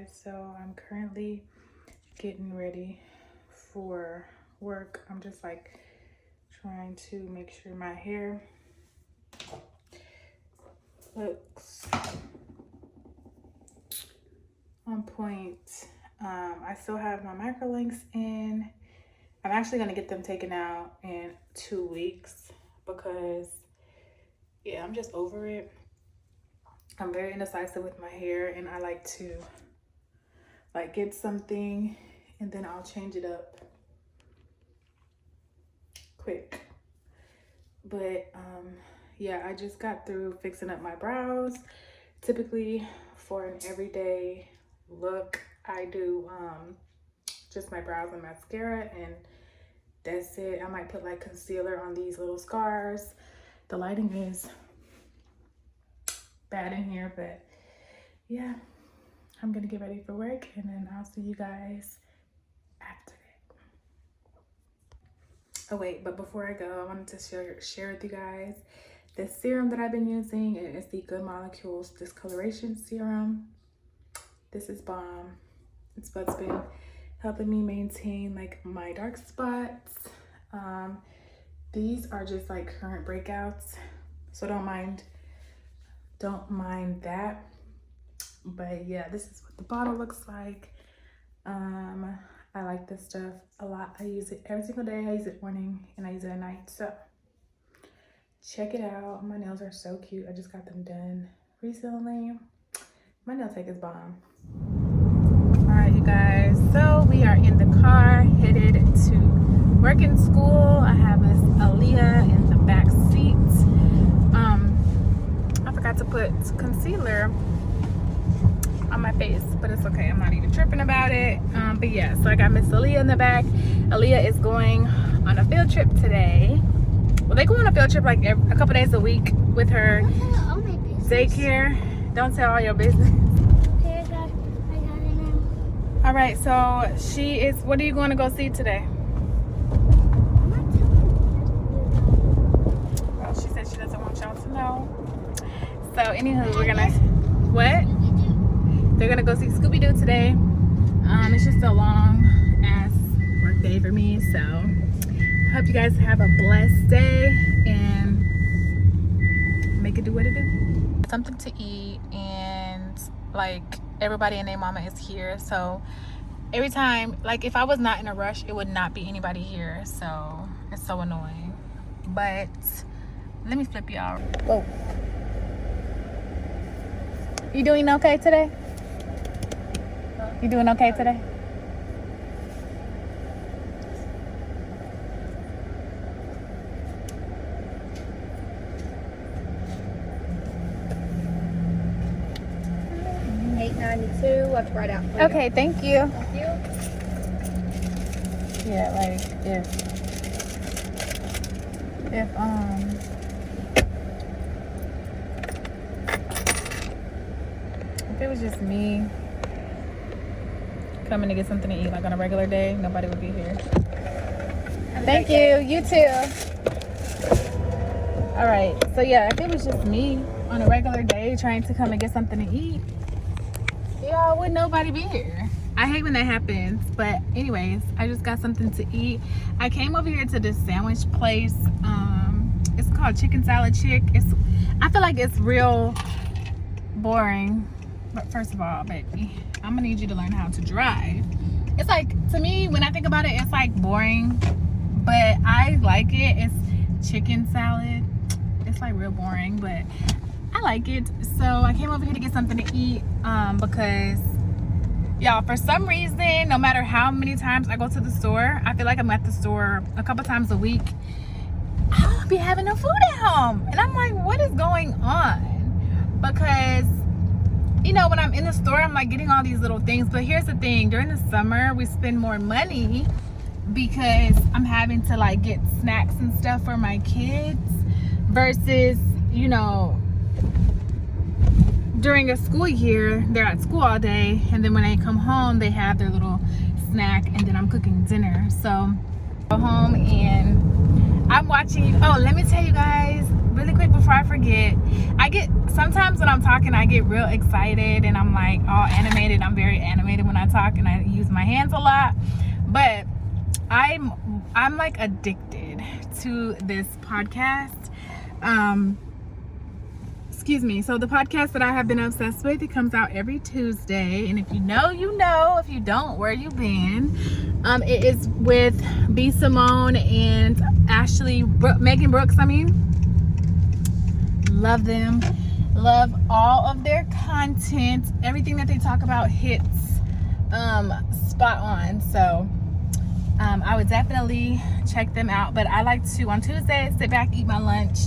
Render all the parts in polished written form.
guys. So I'm currently getting ready for work. I'm just like trying to make sure my hair looks on point. I still have my microlinks in. I'm actually gonna get them taken out in 2 weeks because yeah, I'm just over it. I'm very indecisive with my hair, and I like to like get something and then I'll change it up quick. But yeah, I just got through fixing up my brows. Typically for an everyday look, I do just my brows and mascara, and that's it. I might put like concealer on these little scars. The lighting is bad in here, but yeah, I'm gonna get ready for work and then I'll see you guys after that. Oh wait, but before I go, I wanted to share with you guys the serum that I've been using. It is the Good Molecules Discoloration Serum. This is bomb. It's what's been helping me maintain like my dark spots. These are just like current breakouts, so don't mind that. But yeah, this is what the bottle looks like. I like this stuff a lot. I use it every single day. I use it morning and I use it at night, so check it out. My nails are so cute. I just got them done recently. My nail tech is bomb. All right, you guys, so we are in the car headed to work and school. I have Miss Aaliyah in the back seat. I forgot to put concealer on my face, but it's okay. I'm not even tripping about it. But yeah, so I got Miss Aaliyah in the back. Aaliyah is going on a field trip today. Well, they go on a field trip like a couple days a week with her daycare. Don't tell all your business. Okay, I got it now. All right, so she is, what are you going to go see today? I'm not telling you. Well, she said she doesn't want y'all to know. So anywho, we're gonna, what? They're gonna go see Scooby-Doo today. It's just a long ass work day for me, so I hope you guys have a blessed day and make it do what it do. Something to eat, and like everybody and their mama is here, so every time, like if I was not in a rush, it would not be anybody here, so it's so annoying. But let me flip you out. Whoa. You doing okay today? You doing okay today? $8.92. Let's write out. Okay, thank you. Thank you. Yeah, like if it was just me coming to get something to eat like on a regular day, nobody would be here. Thank you. You too. All right, so yeah, if it was just me on a regular day trying to come and get something to eat, yeah, would nobody be here? I hate when that happens, but anyways, I just got something to eat. I came over here to this sandwich place. It's called Chicken Salad Chick. I feel like it's real boring. But first of all, baby, I'm gonna need you to learn how to drive. It's like, to me, when I think about it, it's like boring, but I like it. It's chicken salad. It's like real boring, but I like it. So I came over here to get something to eat because y'all, for some reason, no matter how many times I go to the store, I feel like I'm at the store a couple times a week. I'll be having no food at home, and I'm like, what is going on? Because you know, when I'm in the store, I'm like getting all these little things. But here's the thing, during the summer we spend more money because I'm having to like get snacks and stuff for my kids versus, you know, during a school year, they're at school all day, and then when they come home, they have their little snack, and then I'm cooking dinner. So Go home and I'm watching. Oh, let me tell you guys really quick before I forget. Sometimes when I'm talking, I get real excited and I'm like all animated. I'm very animated when I talk and I use my hands a lot. But I'm like addicted to this podcast. Excuse me. So the podcast that I have been obsessed with, it comes out every Tuesday. And if you know, you know. If you don't, where you been? It is with B. Simone and Megan Brooks. Love them. Love all of their content. Everything that they talk about hits spot on. So I would definitely check them out. But I like to, on Tuesdays, sit back, eat my lunch,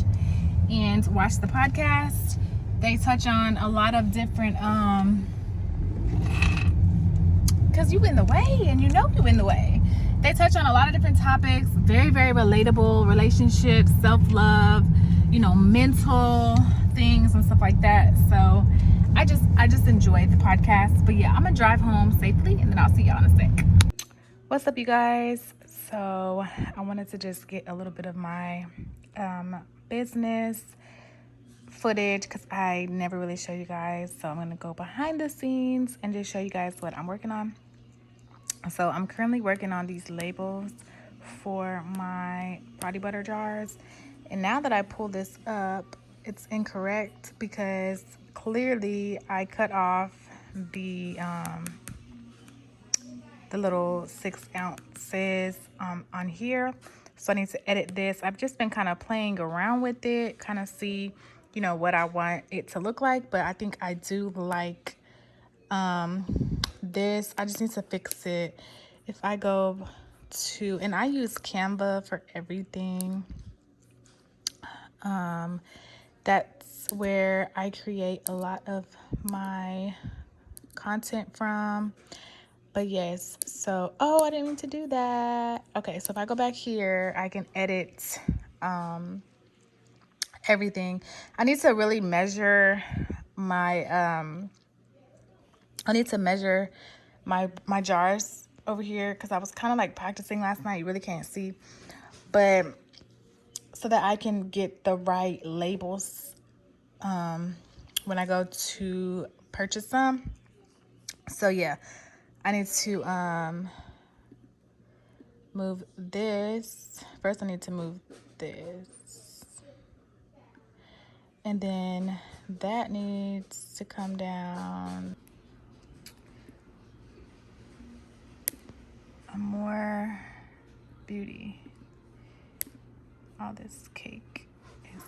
and watch the podcast. They touch on a lot of different because you in the way and you know you in the way. They touch on a lot of different topics, very, very relatable, relationships, self-love, mental things and stuff like that. So I just enjoyed the podcast. But yeah, I'm gonna drive home safely and then I'll see y'all in a sec. What's up, you guys? So I wanted to just get a little bit of my business footage because I never really show you guys. So I'm gonna go behind the scenes and just show you guys what I'm working on. So I'm currently working on these labels for my body butter jars. And now that I pull this up, it's incorrect because clearly I cut off the little 6 ounces on here. So I need to edit this. I've just been kind of playing around with it, kind of see, what I want it to look like. But I think I do like this. I just need to fix it. If I go to, and I use Canva for everything. That's where I create a lot of my content from. But yes, so, oh, I didn't mean to do that. Okay, so if I go back here, I can edit everything. I need to really measure my my jars over here because I was kind of like practicing last night. You really can't see, but so that I can get the right labels when I go to purchase them. So yeah, I need to move this. First I need to move this. And then that needs to come down. More beauty. All this cake is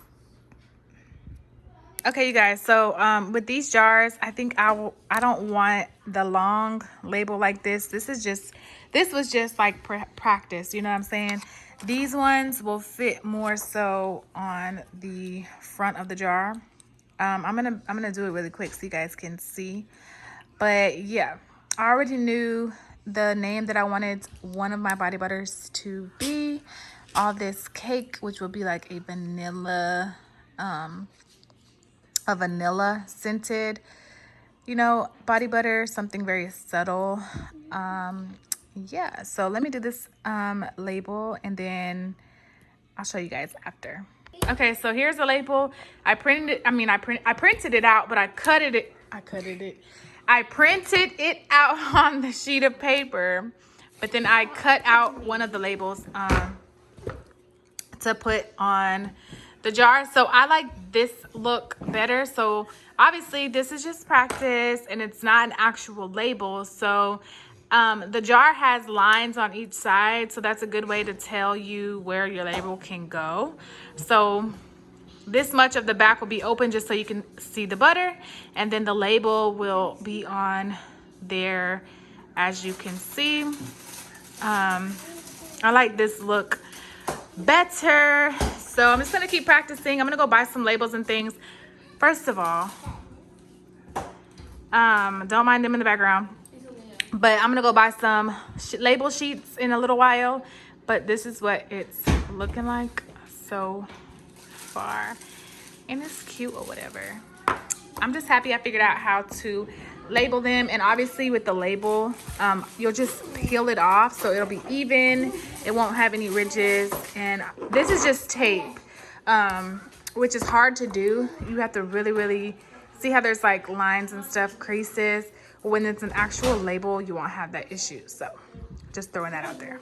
okay, you guys. So with these jars, I think I don't want the long label like this. This was just like practice, you know what I'm saying? These ones will fit more so on the front of the jar. I'm gonna do it really quick so you guys can see. But yeah, I already knew the name that I wanted one of my body butters to be. All this cake, which will be like a vanilla scented, body butter, something very subtle. Yeah, so let me do this label and then I'll show you guys after. Okay, so here's the label. I printed it out, but I printed it out on the sheet of paper, but then I cut out one of the labels to put on the jar. So I like this look better. So obviously this is just practice and it's not an actual label. So the jar has lines on each side, so that's a good way to tell you where your label can go. So this much of the back will be open just so you can see the butter, and then the label will be on there, as you can see. I like this look better, so I'm just gonna keep practicing. I'm gonna go buy some labels and things. First of all, don't mind them in the background, but I'm gonna go buy some label sheets in a little while. But this is what it's looking like so far, and it's cute or whatever. I'm just happy I figured out how to label them, and obviously with the label, you'll just peel it off so it'll be even. It won't have any ridges. And this is just tape, which is hard to do. You have to really see how there's like lines and stuff, creases. When it's an actual label, you won't have that issue. So just throwing that out there.